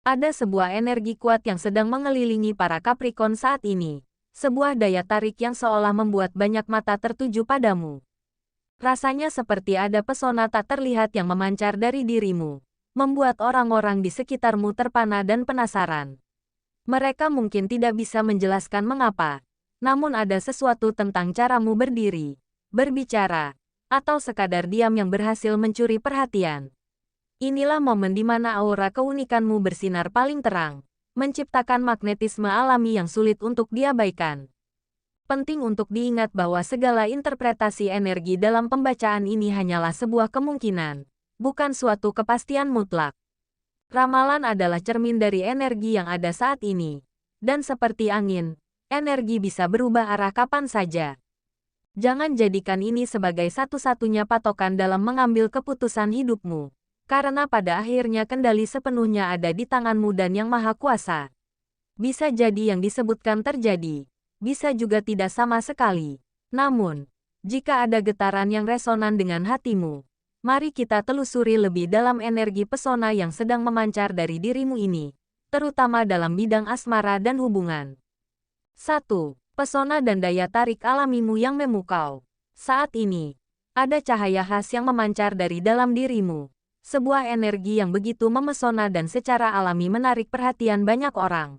Ada sebuah energi kuat yang sedang mengelilingi para Capricorn saat ini. Sebuah daya tarik yang seolah membuat banyak mata tertuju padamu. Rasanya seperti ada pesona tak terlihat yang memancar dari dirimu, membuat orang-orang di sekitarmu terpana dan penasaran. Mereka mungkin tidak bisa menjelaskan mengapa, namun ada sesuatu tentang caramu berdiri, berbicara, atau sekadar diam yang berhasil mencuri perhatian. Inilah momen di mana aura keunikanmu bersinar paling terang, menciptakan magnetisme alami yang sulit untuk diabaikan. Penting untuk diingat bahwa segala interpretasi energi dalam pembacaan ini hanyalah sebuah kemungkinan, bukan suatu kepastian mutlak. Ramalan adalah cermin dari energi yang ada saat ini, dan seperti angin, energi bisa berubah arah kapan saja. Jangan jadikan ini sebagai satu-satunya patokan dalam mengambil keputusan hidupmu, karena pada akhirnya kendali sepenuhnya ada di tanganmu dan Yang Maha Kuasa. Bisa jadi yang disebutkan terjadi, bisa juga tidak sama sekali. Namun, jika ada getaran yang resonan dengan hatimu, mari kita telusuri lebih dalam energi pesona yang sedang memancar dari dirimu ini, terutama dalam bidang asmara dan hubungan. 1. Pesona dan daya tarik alamimu yang memukau. Saat ini, ada cahaya khas yang memancar dari dalam dirimu. Sebuah energi yang begitu memesona dan secara alami menarik perhatian banyak orang.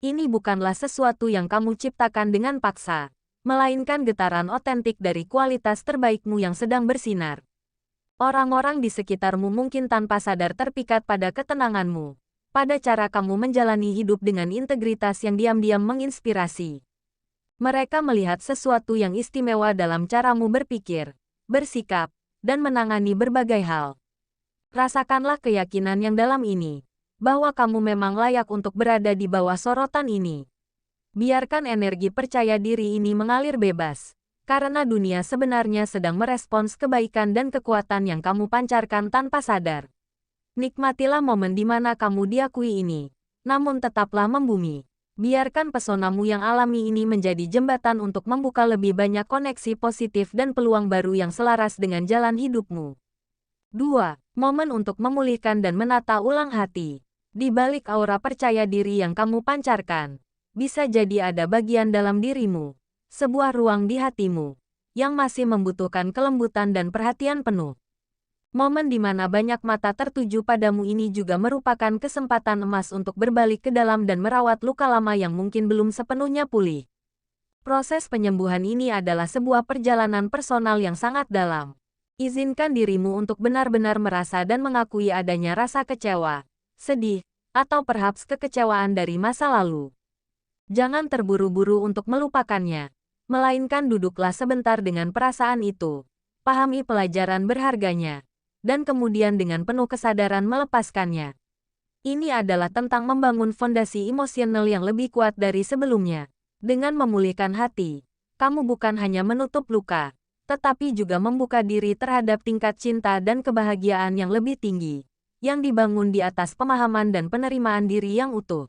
Ini bukanlah sesuatu yang kamu ciptakan dengan paksa, melainkan getaran otentik dari kualitas terbaikmu yang sedang bersinar. Orang-orang di sekitarmu mungkin tanpa sadar terpikat pada ketenanganmu, pada cara kamu menjalani hidup dengan integritas yang diam-diam menginspirasi. Mereka melihat sesuatu yang istimewa dalam caramu berpikir, bersikap, dan menangani berbagai hal. Rasakanlah keyakinan yang dalam ini, bahwa kamu memang layak untuk berada di bawah sorotan ini. Biarkan energi percaya diri ini mengalir bebas, karena dunia sebenarnya sedang merespons kebaikan dan kekuatan yang kamu pancarkan tanpa sadar. Nikmatilah momen di mana kamu diakui ini, namun tetaplah membumi. Biarkan pesonamu yang alami ini menjadi jembatan untuk membuka lebih banyak koneksi positif dan peluang baru yang selaras dengan jalan hidupmu. 2. Momen untuk memulihkan dan menata ulang hati. Di balik aura percaya diri yang kamu pancarkan, bisa jadi ada bagian dalam dirimu, sebuah ruang di hatimu, yang masih membutuhkan kelembutan dan perhatian penuh. Momen di mana banyak mata tertuju padamu ini juga merupakan kesempatan emas untuk berbalik ke dalam dan merawat luka lama yang mungkin belum sepenuhnya pulih. Proses penyembuhan ini adalah sebuah perjalanan personal yang sangat dalam. Izinkan dirimu untuk benar-benar merasa dan mengakui adanya rasa kecewa, sedih, atau perhaps kekecewaan dari masa lalu. Jangan terburu-buru untuk melupakannya, melainkan duduklah sebentar dengan perasaan itu, pahami pelajaran berharganya, dan kemudian dengan penuh kesadaran melepaskannya. Ini adalah tentang membangun fondasi emosional yang lebih kuat dari sebelumnya. Dengan memulihkan hati, kamu bukan hanya menutup luka, tetapi juga membuka diri terhadap tingkat cinta dan kebahagiaan yang lebih tinggi, yang dibangun di atas pemahaman dan penerimaan diri yang utuh.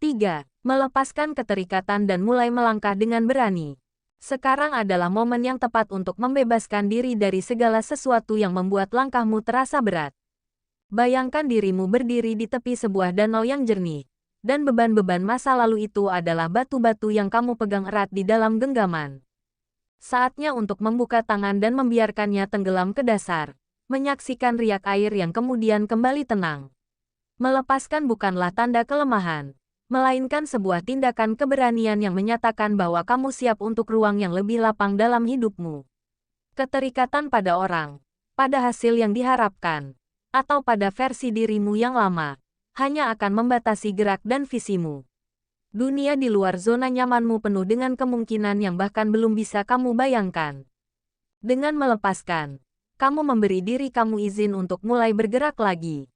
3. Melepaskan keterikatan dan mulai melangkah dengan berani. Sekarang adalah momen yang tepat untuk membebaskan diri dari segala sesuatu yang membuat langkahmu terasa berat. Bayangkan dirimu berdiri di tepi sebuah danau yang jernih, dan beban-beban masa lalu itu adalah batu-batu yang kamu pegang erat di dalam genggaman. Saatnya untuk membuka tangan dan membiarkannya tenggelam ke dasar, menyaksikan riak air yang kemudian kembali tenang. Melepaskan bukanlah tanda kelemahan, melainkan sebuah tindakan keberanian yang menyatakan bahwa kamu siap untuk ruang yang lebih lapang dalam hidupmu. Keterikatan pada orang, pada hasil yang diharapkan, atau pada versi dirimu yang lama, hanya akan membatasi gerak dan visimu. Dunia di luar zona nyamanmu penuh dengan kemungkinan yang bahkan belum bisa kamu bayangkan. Dengan melepaskan, kamu memberi diri kamu izin untuk mulai bergerak lagi.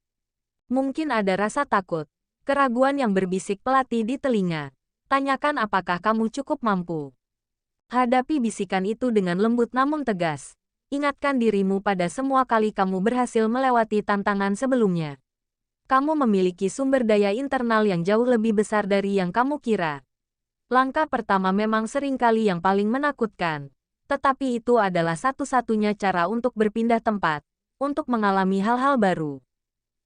Mungkin ada rasa takut, keraguan yang berbisik pelatih di telinga. Tanyakan apakah kamu cukup mampu. Hadapi bisikan itu dengan lembut namun tegas. Ingatkan dirimu pada semua kali kamu berhasil melewati tantangan sebelumnya. Kamu memiliki sumber daya internal yang jauh lebih besar dari yang kamu kira. Langkah pertama memang seringkali yang paling menakutkan, tetapi itu adalah satu-satunya cara untuk berpindah tempat, untuk mengalami hal-hal baru.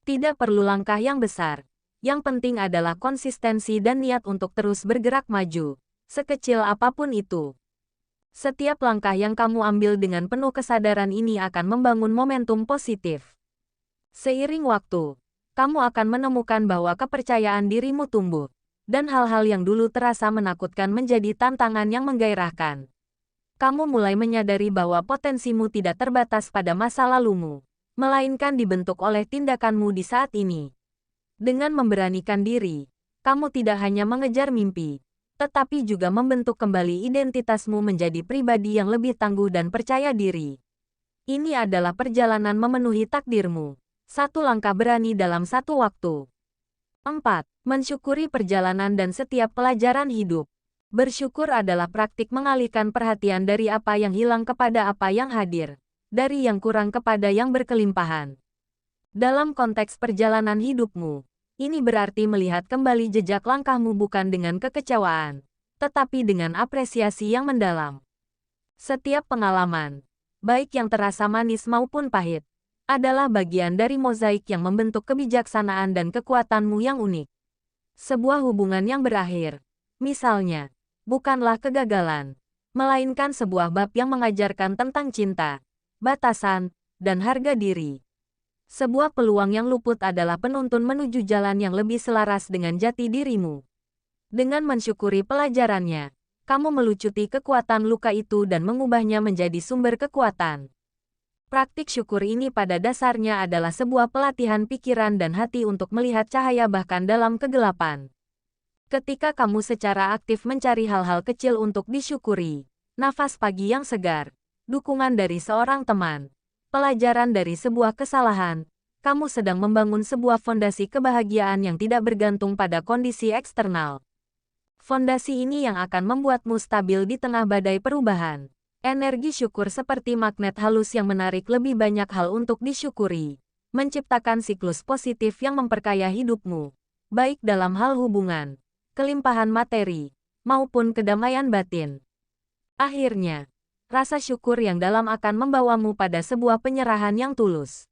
Tidak perlu langkah yang besar. Yang penting adalah konsistensi dan niat untuk terus bergerak maju, sekecil apapun itu. Setiap langkah yang kamu ambil dengan penuh kesadaran ini akan membangun momentum positif. Seiring waktu, kamu akan menemukan bahwa kepercayaan dirimu tumbuh, dan hal-hal yang dulu terasa menakutkan menjadi tantangan yang menggairahkan. Kamu mulai menyadari bahwa potensimu tidak terbatas pada masa lalumu, melainkan dibentuk oleh tindakanmu di saat ini. Dengan memberanikan diri, kamu tidak hanya mengejar mimpi, tetapi juga membentuk kembali identitasmu menjadi pribadi yang lebih tangguh dan percaya diri. Ini adalah perjalanan memenuhi takdirmu. Satu langkah berani dalam satu waktu. 4. Mensyukuri perjalanan dan setiap pelajaran hidup. Bersyukur adalah praktik mengalihkan perhatian dari apa yang hilang kepada apa yang hadir, dari yang kurang kepada yang berkelimpahan. Dalam konteks perjalanan hidupmu, ini berarti melihat kembali jejak langkahmu bukan dengan kekecewaan, tetapi dengan apresiasi yang mendalam. Setiap pengalaman, baik yang terasa manis maupun pahit, adalah bagian dari mozaik yang membentuk kebijaksanaan dan kekuatanmu yang unik. Sebuah hubungan yang berakhir, misalnya, bukanlah kegagalan, melainkan sebuah bab yang mengajarkan tentang cinta, batasan, dan harga diri. Sebuah peluang yang luput adalah penuntun menuju jalan yang lebih selaras dengan jati dirimu. Dengan mensyukuri pelajarannya, kamu melucuti kekuatan luka itu dan mengubahnya menjadi sumber kekuatan. Praktik syukur ini pada dasarnya adalah sebuah pelatihan pikiran dan hati untuk melihat cahaya bahkan dalam kegelapan. Ketika kamu secara aktif mencari hal-hal kecil untuk disyukuri, nafas pagi yang segar, dukungan dari seorang teman, pelajaran dari sebuah kesalahan, kamu sedang membangun sebuah fondasi kebahagiaan yang tidak bergantung pada kondisi eksternal. Fondasi ini yang akan membuatmu stabil di tengah badai perubahan. Energi syukur seperti magnet halus yang menarik lebih banyak hal untuk disyukuri, menciptakan siklus positif yang memperkaya hidupmu, baik dalam hal hubungan, kelimpahan materi, maupun kedamaian batin. Akhirnya, rasa syukur yang dalam akan membawamu pada sebuah penyerahan yang tulus.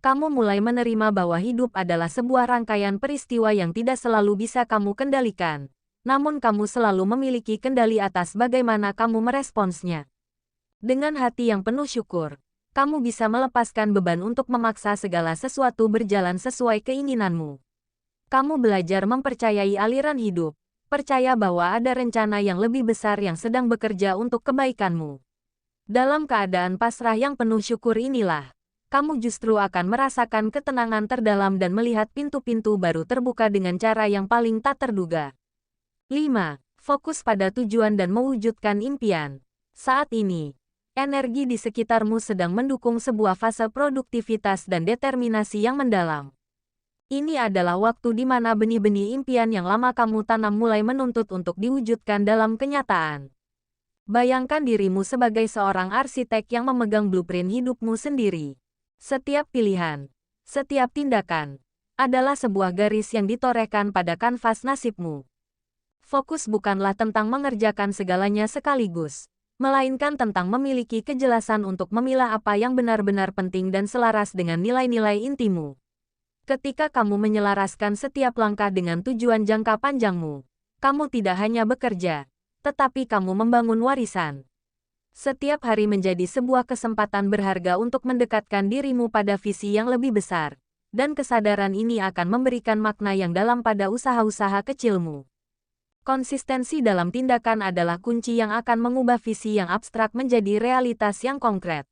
Kamu mulai menerima bahwa hidup adalah sebuah rangkaian peristiwa yang tidak selalu bisa kamu kendalikan, namun kamu selalu memiliki kendali atas bagaimana kamu meresponsnya. Dengan hati yang penuh syukur, kamu bisa melepaskan beban untuk memaksa segala sesuatu berjalan sesuai keinginanmu. Kamu belajar mempercayai aliran hidup, percaya bahwa ada rencana yang lebih besar yang sedang bekerja untuk kebaikanmu. Dalam keadaan pasrah yang penuh syukur inilah, kamu justru akan merasakan ketenangan terdalam dan melihat pintu-pintu baru terbuka dengan cara yang paling tak terduga. 5. Fokus pada tujuan dan mewujudkan impian. Saat ini, energi di sekitarmu sedang mendukung sebuah fase produktivitas dan determinasi yang mendalam. Ini adalah waktu di mana benih-benih impian yang lama kamu tanam mulai menuntut untuk diwujudkan dalam kenyataan. Bayangkan dirimu sebagai seorang arsitek yang memegang blueprint hidupmu sendiri. Setiap pilihan, setiap tindakan, adalah sebuah garis yang ditorehkan pada kanvas nasibmu. Fokus bukanlah tentang mengerjakan segalanya sekaligus, melainkan tentang memiliki kejelasan untuk memilah apa yang benar-benar penting dan selaras dengan nilai-nilai intimu. Ketika kamu menyelaraskan setiap langkah dengan tujuan jangka panjangmu, kamu tidak hanya bekerja, tetapi kamu membangun warisan. Setiap hari menjadi sebuah kesempatan berharga untuk mendekatkan dirimu pada visi yang lebih besar, dan kesadaran ini akan memberikan makna yang dalam pada usaha-usaha kecilmu. Konsistensi dalam tindakan adalah kunci yang akan mengubah visi yang abstrak menjadi realitas yang konkret.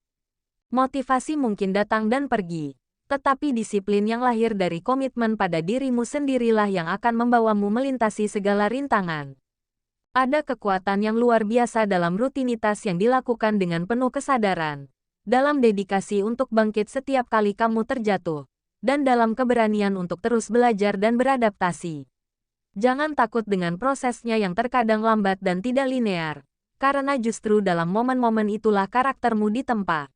Motivasi mungkin datang dan pergi, tetapi disiplin yang lahir dari komitmen pada dirimu sendirilah yang akan membawamu melintasi segala rintangan. Ada kekuatan yang luar biasa dalam rutinitas yang dilakukan dengan penuh kesadaran, dalam dedikasi untuk bangkit setiap kali kamu terjatuh, dan dalam keberanian untuk terus belajar dan beradaptasi. Jangan takut dengan prosesnya yang terkadang lambat dan tidak linear, karena justru dalam momen-momen itulah karaktermu ditempa.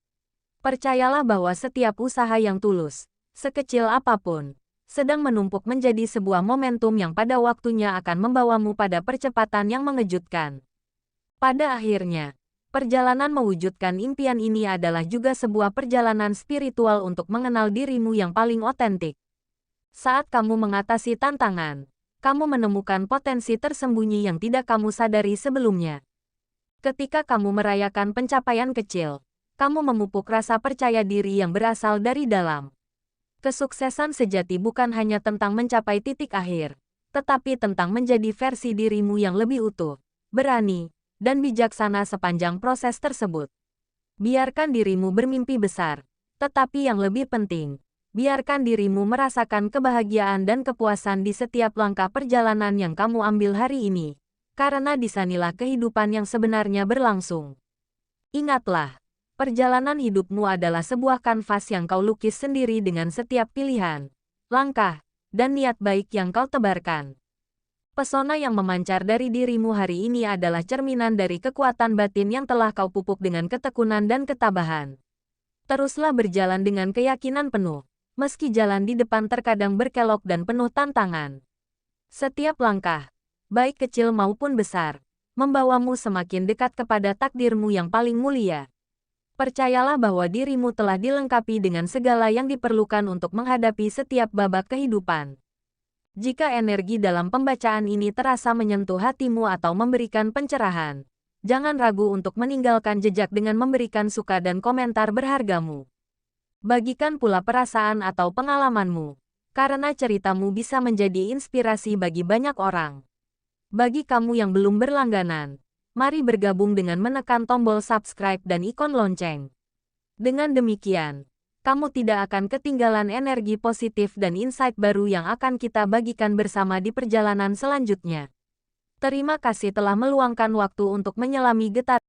Percayalah bahwa setiap usaha yang tulus, sekecil apapun, sedang menumpuk menjadi sebuah momentum yang pada waktunya akan membawamu pada percepatan yang mengejutkan. Pada akhirnya, perjalanan mewujudkan impian ini adalah juga sebuah perjalanan spiritual untuk mengenal dirimu yang paling otentik. Saat kamu mengatasi tantangan, kamu menemukan potensi tersembunyi yang tidak kamu sadari sebelumnya. Ketika kamu merayakan pencapaian kecil, kamu memupuk rasa percaya diri yang berasal dari dalam. Kesuksesan sejati bukan hanya tentang mencapai titik akhir, tetapi tentang menjadi versi dirimu yang lebih utuh, berani, dan bijaksana sepanjang proses tersebut. Biarkan dirimu bermimpi besar, tetapi yang lebih penting, biarkan dirimu merasakan kebahagiaan dan kepuasan di setiap langkah perjalanan yang kamu ambil hari ini, karena disanilah kehidupan yang sebenarnya berlangsung. Ingatlah, perjalanan hidupmu adalah sebuah kanvas yang kau lukis sendiri dengan setiap pilihan, langkah, dan niat baik yang kau tebarkan. Pesona yang memancar dari dirimu hari ini adalah cerminan dari kekuatan batin yang telah kau pupuk dengan ketekunan dan ketabahan. Teruslah berjalan dengan keyakinan penuh, meski jalan di depan terkadang berkelok dan penuh tantangan. Setiap langkah, baik kecil maupun besar, membawamu semakin dekat kepada takdirmu yang paling mulia. Percayalah bahwa dirimu telah dilengkapi dengan segala yang diperlukan untuk menghadapi setiap babak kehidupan. Jika energi dalam pembacaan ini terasa menyentuh hatimu atau memberikan pencerahan, jangan ragu untuk meninggalkan jejak dengan memberikan suka dan komentar berhargamu. Bagikan pula perasaan atau pengalamanmu, karena ceritamu bisa menjadi inspirasi bagi banyak orang. Bagi kamu yang belum berlangganan, mari bergabung dengan menekan tombol subscribe dan ikon lonceng. Dengan demikian, kamu tidak akan ketinggalan energi positif dan insight baru yang akan kita bagikan bersama di perjalanan selanjutnya. Terima kasih telah meluangkan waktu untuk menyelami getar